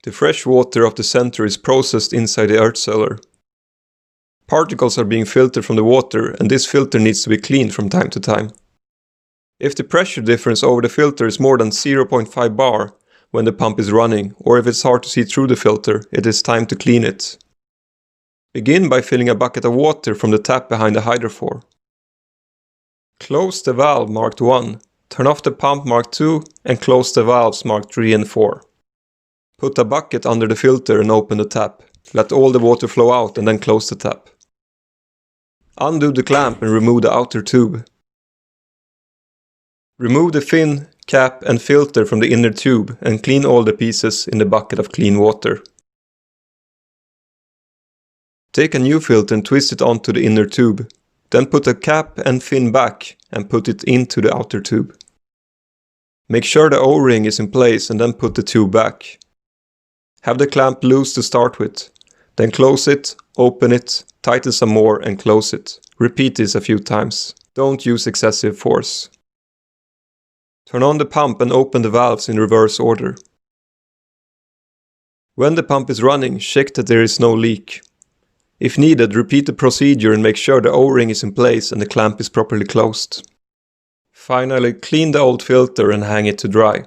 The fresh water of the center is processed inside the earth cellar. Particles are being filtered from the water, and this filter needs to be cleaned from time to time. If the pressure difference over the filter is more than 0.5 bar when the pump is running, or if it's hard to see through the filter, it is time to clean it. Begin by filling a bucket of water from the tap behind the hydrophore. Close the valve marked 1, turn off the pump marked 2, and close the valves marked 3 and 4. Put a bucket under the filter and open the tap. Let all the water flow out and then close the tap. Undo the clamp and remove the outer tube. Remove the fin, cap and filter from the inner tube and clean all the pieces in the bucket of clean water. Take a new filter and twist it onto the inner tube. Then put the cap and fin back and put it into the outer tube. Make sure the O-ring is in place and then put the tube back. Have the clamp loose to start with. Then close it, open it, tighten some more and close it. Repeat this a few times. Don't use excessive force. Turn on the pump and open the valves in reverse order. When the pump is running, check that there is no leak. If needed, repeat the procedure and make sure the O-ring is in place and the clamp is properly closed. Finally, clean the old filter and hang it to dry.